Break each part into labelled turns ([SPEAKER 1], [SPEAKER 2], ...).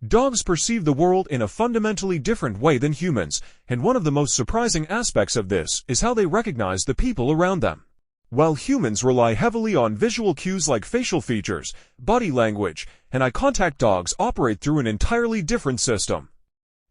[SPEAKER 1] Dogs perceive the world in a fundamentally different way than humans, and one of the most surprising aspects of this is how they recognize the people around them. While humans rely heavily on visual cues like facial features, body language, and eye contact, dogs operate through an entirely different system.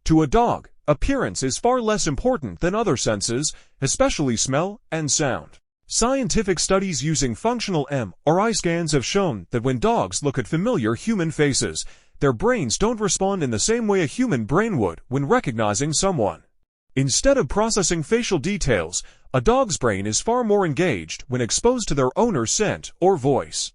[SPEAKER 1] To a dog, appearance is far less important than other senses, especially smell and sound. Scientific studies using functional MRI scans have shown that when dogs look at familiar human faces, their brains don't respond in the same way a human brain would when recognizing someone. Instead of processing facial details, a dog's brain is far more engaged when exposed to their owner's scent or voice.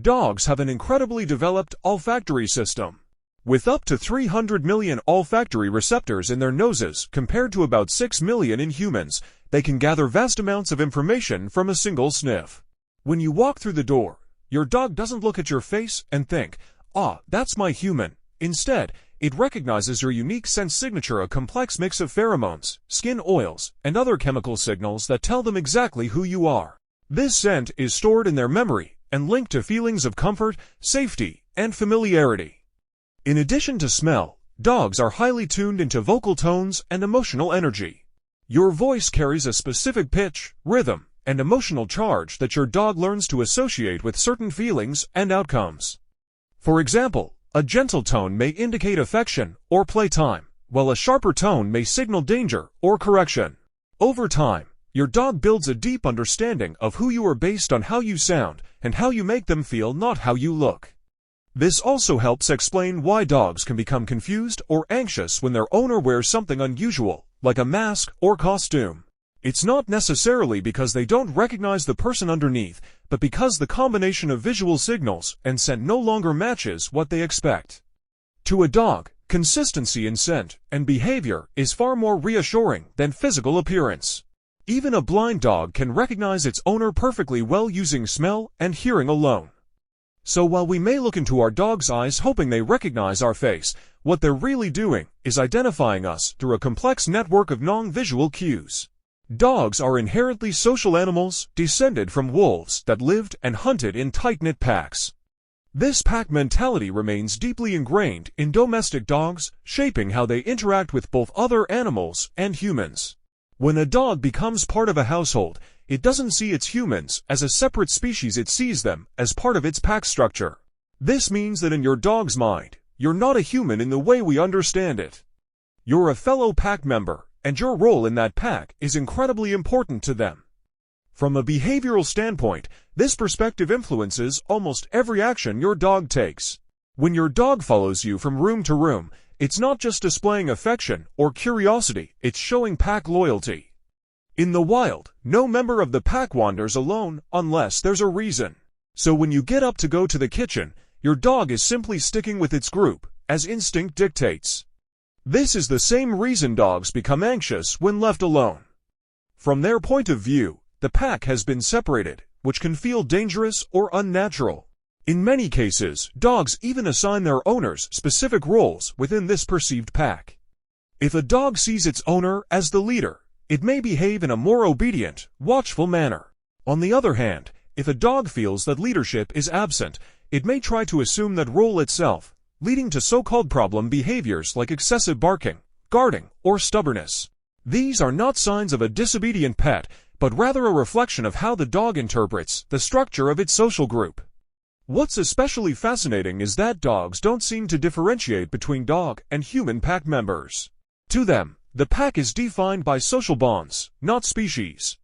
[SPEAKER 1] Dogs have an incredibly developed olfactory system. With up to 300 million olfactory receptors in their noses compared to about 6 million in humans, they can gather vast amounts of information from a single sniff. When you walk through the door, your dog doesn't look at your face and think, "Ah, that's my human." Instead, it recognizes your unique scent signature, a complex mix of pheromones, skin oils, and other chemical signals that tell them exactly who you are. This scent is stored in their memory and linked to feelings of comfort, safety, and familiarity. In addition to smell, dogs are highly tuned into vocal tones and emotional energy. Your voice carries a specific pitch, rhythm, and emotional charge that your dog learns to associate with certain feelings and outcomes. For example, a gentle tone may indicate affection or playtime, while a sharper tone may signal danger or correction. Over time, your dog builds a deep understanding of who you are based on how you sound and how you make them feel, not how you look. This also helps explain why dogs can become confused or anxious when their owner wears something unusual, like a mask or costume. It's not necessarily because they don't recognize the person underneath, but because the combination of visual signals and scent no longer matches what they expect. To a dog, consistency in scent and behavior is far more reassuring than physical appearance. Even a blind dog can recognize its owner perfectly well using smell and hearing alone. So while we may look into our dog's eyes hoping they recognize our face, what they're really doing is identifying us through a complex network of non-visual cues. Dogs are inherently social animals, descended from wolves that lived and hunted in tight-knit packs. This pack mentality remains deeply ingrained in domestic dogs, shaping how they interact with both other animals and humans. When a dog becomes part of a household, it doesn't see its humans as a separate species, it sees them as part of its pack structure. This means that in your dog's mind, you're not a human in the way we understand it. You're a fellow pack member, and your role in that pack is incredibly important to them. From a behavioral standpoint, this perspective influences almost every action your dog takes. When your dog follows you from room to room, it's not just displaying affection or curiosity, it's showing pack loyalty. In the wild, no member of the pack wanders alone unless there's a reason. So when you get up to go to the kitchen, your dog is simply sticking with its group, as instinct dictates. This is the same reason dogs become anxious when left alone. From their point of view, the pack has been separated, which can feel dangerous or unnatural. In many cases, dogs even assign their owners specific roles within this perceived pack. If a dog sees its owner as the leader, it may behave in a more obedient, watchful manner. On the other hand, if a dog feels that leadership is absent, it may try to assume that role itself, leading to so-called problem behaviors like excessive barking, guarding, or stubbornness. These are not signs of a disobedient pet, but rather a reflection of how the dog interprets the structure of its social group. What's especially fascinating is that dogs don't seem to differentiate between dog and human pack members. To them, the pack is defined by social bonds, not species.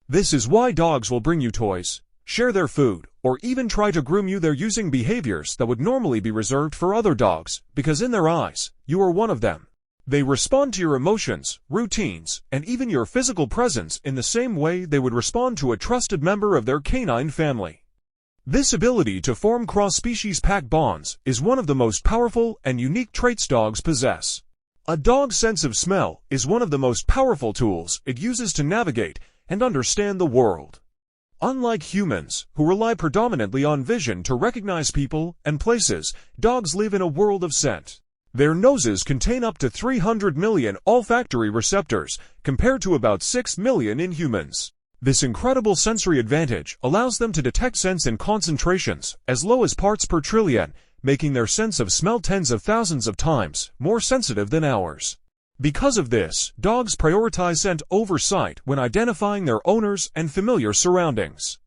[SPEAKER 1] This is why dogs will bring you toys, share their food, or even try to groom you. They're using behaviors that would normally be reserved for other dogs, because in their eyes, you are one of them. They respond to your emotions, routines, and even your physical presence in the same way they would respond to a trusted member of their canine family. This ability to form cross-species pack bonds is one of the most powerful and unique traits dogs possess. A dog's sense of smell is one of the most powerful tools it uses to navigate and understand the world. Unlike humans, who rely predominantly on vision to recognize people and places, dogs live in a world of scent. Their noses contain up to 300 million olfactory receptors, compared to about 6 million in humans. This incredible sensory advantage allows them to detect scents in concentrations as low as parts per trillion, making their sense of smell tens of thousands of times more sensitive than ours. Because of this, dogs prioritize scent over sight when identifying their owners and familiar surroundings.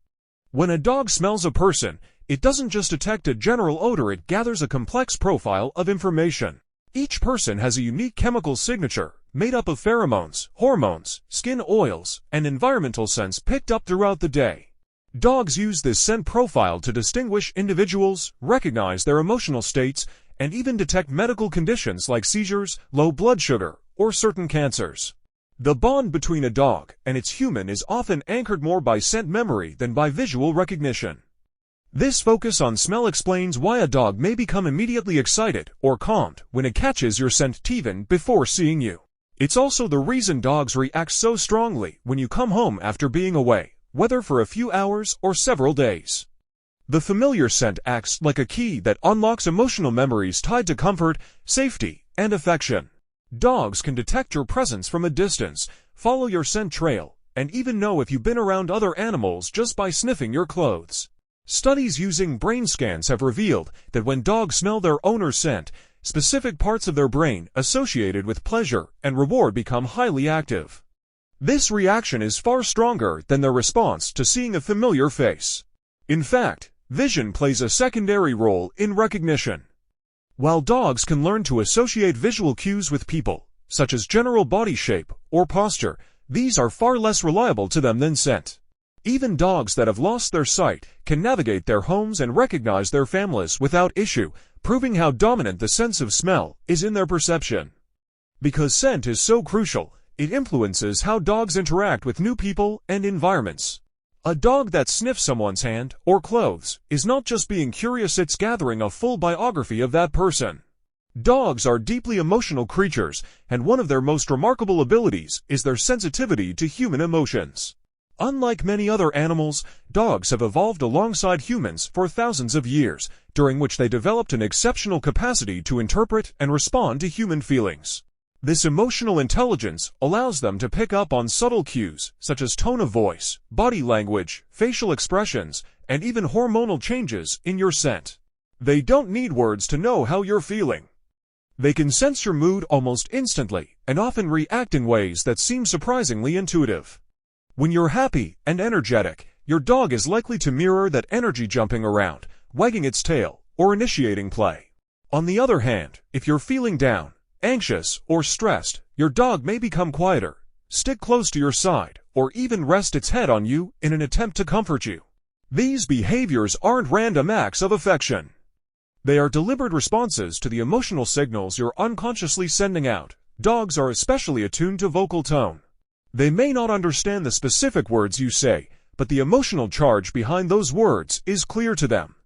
[SPEAKER 1] When a dog smells a person, it doesn't just detect a general odor, it gathers a complex profile of information. Each person has a unique chemical signature, made up of pheromones, hormones, skin oils, and environmental scents picked up throughout the day. Dogs use this scent profile to distinguish individuals, recognize their emotional states, and even detect medical conditions like seizures, low blood sugar, or certain cancers. The bond between a dog and its human is often anchored more by scent memory than by visual recognition. This focus on smell explains why a dog may become immediately excited or calmed when it catches your scent even before seeing you. It's also the reason dogs react so strongly when you come home after being away, whether for a few hours or several days. The familiar scent acts like a key that unlocks emotional memories tied to comfort, safety, and affection. Dogs can detect your presence from a distance, follow your scent trail, and even know if you've been around other animals just by sniffing your clothes. Studies using brain scans have revealed that when dogs smell their owner's scent, specific parts of their brain associated with pleasure and reward become highly active. This reaction is far stronger than their response to seeing a familiar face. In fact, vision plays a secondary role in recognition. While dogs can learn to associate visual cues with people, such as general body shape or posture, these are far less reliable to them than scent. Even dogs that have lost their sight can navigate their homes and recognize their families without issue, proving how dominant the sense of smell is in their perception. Because scent is so crucial, it influences how dogs interact with new people and environments. A dog that sniffs someone's hand or clothes is not just being curious, it's gathering a full biography of that person. Dogs are deeply emotional creatures, and one of their most remarkable abilities is their sensitivity to human emotions. Unlike many other animals, dogs have evolved alongside humans for thousands of years, during which they developed an exceptional capacity to interpret and respond to human feelings. This emotional intelligence allows them to pick up on subtle cues, such as tone of voice, body language, facial expressions, and even hormonal changes in your scent. They don't need words to know how you're feeling. They can sense your mood almost instantly, and often react in ways that seem surprisingly intuitive. When you're happy and energetic, your dog is likely to mirror that energy, jumping around, wagging its tail, or initiating play. On the other hand, if you're feeling down, anxious, or stressed, your dog may become quieter, stick close to your side, or even rest its head on you in an attempt to comfort you. These behaviors aren't random acts of affection. They are deliberate responses to the emotional signals you're unconsciously sending out. Dogs are especially attuned to vocal tone. They may not understand the specific words you say, but the emotional charge behind those words is clear to them.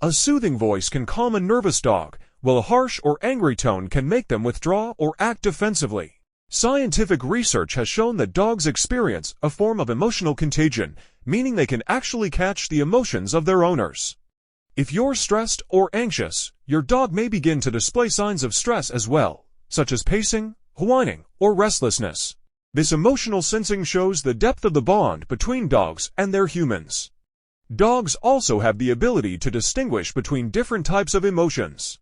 [SPEAKER 1] A soothing voice can calm a nervous dog, while a harsh or angry tone can make them withdraw or act defensively. Scientific research has shown that dogs experience a form of emotional contagion, meaning they can actually catch the emotions of their owners. If you're stressed or anxious, your dog may begin to display signs of stress as well, such as pacing, whining, or restlessness. This emotional sensing shows the depth of the bond between dogs and their humans. Dogs also have the ability to distinguish between different types of emotions.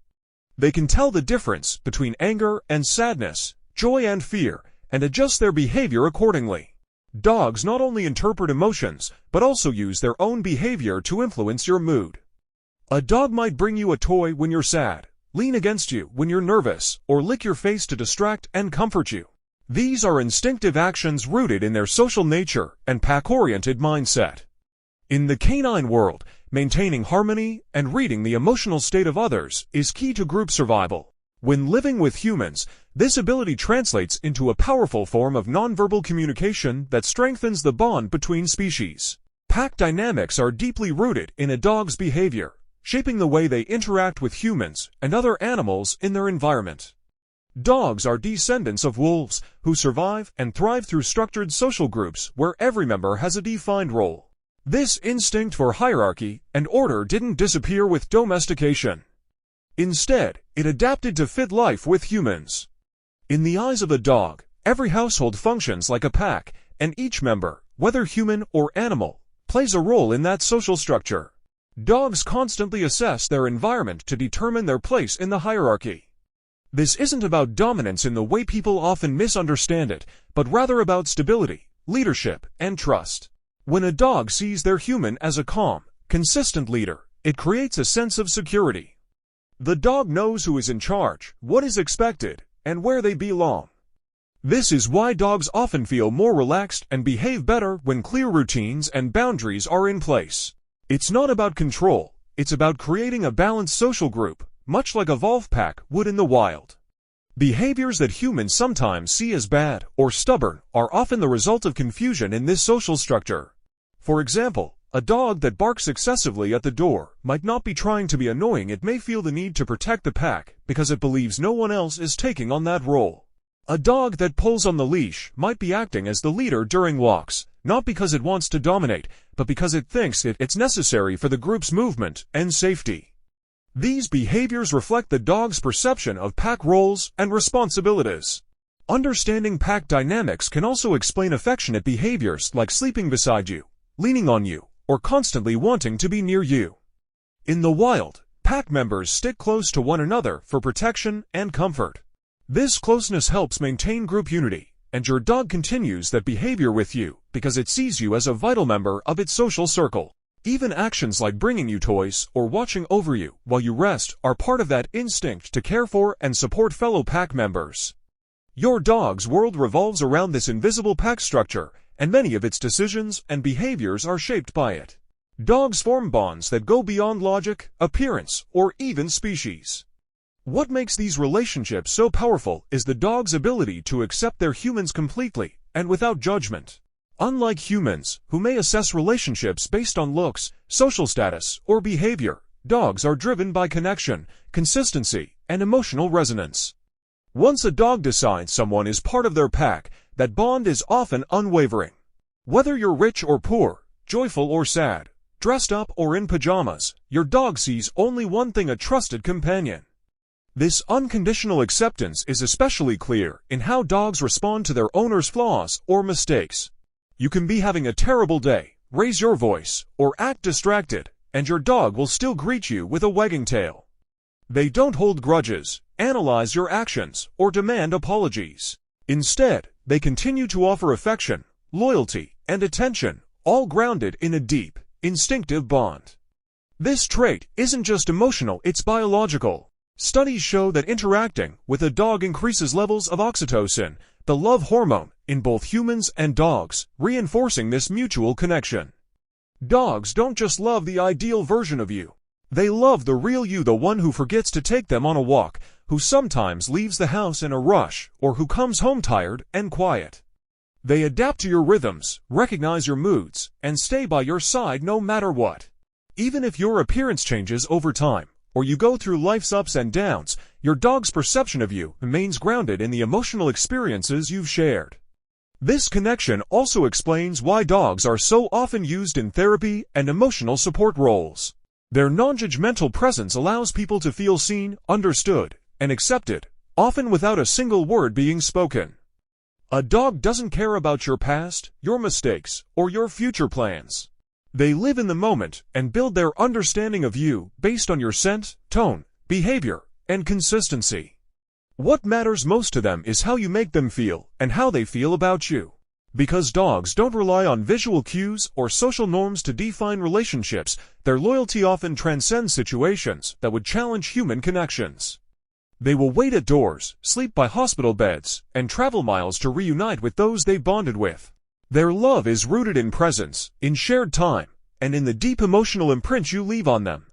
[SPEAKER 1] They can tell the difference between anger and sadness, joy and fear, and adjust their behavior accordingly. Dogs not only interpret emotions, but also use their own behavior to influence your mood. A dog might bring you a toy when you're sad, lean against you when you're nervous, or lick your face to distract and comfort you. These are instinctive actions rooted in their social nature and pack-oriented mindset. In the canine world, maintaining harmony and reading the emotional state of others is key to group survival. When living with humans, this ability translates into a powerful form of nonverbal communication that strengthens the bond between species. Pack dynamics are deeply rooted in a dog's behavior, shaping the way they interact with humans and other animals in their environment. Dogs are descendants of wolves, who survive and thrive through structured social groups where every member has a defined role. This instinct for hierarchy and order didn't disappear with domestication. Instead, it adapted to fit life with humans. In the eyes of a dog, every household functions like a pack, and each member, whether human or animal, plays a role in that social structure. Dogs constantly assess their environment to determine their place in the hierarchy. This isn't about dominance in the way people often misunderstand it, but rather about stability, leadership, and trust. When a dog sees their human as a calm, consistent leader, it creates a sense of security. The dog knows who is in charge, what is expected, and where they belong. This is why dogs often feel more relaxed and behave better when clear routines and boundaries are in place. It's not about control, it's about creating a balanced social group, much like a wolf pack would in the wild. Behaviors that humans sometimes see as bad or stubborn are often the result of confusion in this social structure. For example, a dog that barks excessively at the door might not be trying to be annoying. It may feel the need to protect the pack because it believes no one else is taking on that role. A dog that pulls on the leash might be acting as the leader during walks, not because it wants to dominate, but because it thinks it's necessary for the group's movement and safety. These behaviors reflect the dog's perception of pack roles and responsibilities. Understanding pack dynamics can also explain affectionate behaviors like sleeping beside you, leaning on you, or constantly wanting to be near you. In the wild, pack members stick close to one another for protection and comfort. This closeness helps maintain group unity, and your dog continues that behavior with you because it sees you as a vital member of its social circle. Even actions like bringing you toys or watching over you while you rest are part of that instinct to care for and support fellow pack members. Your dog's world revolves around this invisible pack structure, and many of its decisions and behaviors are shaped by it. Dogs form bonds that go beyond logic, appearance, or even species. What makes these relationships so powerful is the dog's ability to accept their humans completely and without judgment. Unlike humans, who may assess relationships based on looks, social status, or behavior, dogs are driven by connection, consistency, and emotional resonance. Once a dog decides someone is part of their pack, that bond is often unwavering. Whether you're rich or poor, joyful or sad, dressed up or in pajamas, your dog sees only one thing: a trusted companion. This unconditional acceptance is especially clear in how dogs respond to their owner's flaws or mistakes. You can be having a terrible day, raise your voice, or act distracted, and your dog will still greet you with a wagging tail. They don't hold grudges, analyze your actions, or demand apologies. Instead, they continue to offer affection, loyalty, and attention, all grounded in a deep, instinctive bond. This trait isn't just emotional, it's biological. Studies show that interacting with a dog increases levels of oxytocin, the love hormone, in both humans and dogs, reinforcing this mutual connection. Dogs don't just love the ideal version of you. They love the real you, the one who forgets to take them on a walk, who sometimes leaves the house in a rush, or who comes home tired and quiet. They adapt to your rhythms, recognize your moods, and stay by your side no matter what. Even if your appearance changes over time, or you go through life's ups and downs, your dog's perception of you remains grounded in the emotional experiences you've shared. This connection also explains why dogs are so often used in therapy and emotional support roles. Their non-judgmental presence allows people to feel seen, understood, and accepted, often without a single word being spoken. A dog doesn't care about your past, your mistakes, or your future plans. They live in the moment and build their understanding of you based on your scent, tone, behavior, and consistency. What matters most to them is how you make them feel and how they feel about you. Because dogs don't rely on visual cues or social norms to define relationships, their loyalty often transcends situations that would challenge human connections. They will wait at doors, sleep by hospital beds, and travel miles to reunite with those they bonded with. Their love is rooted in presence, in shared time, and in the deep emotional imprint you leave on them.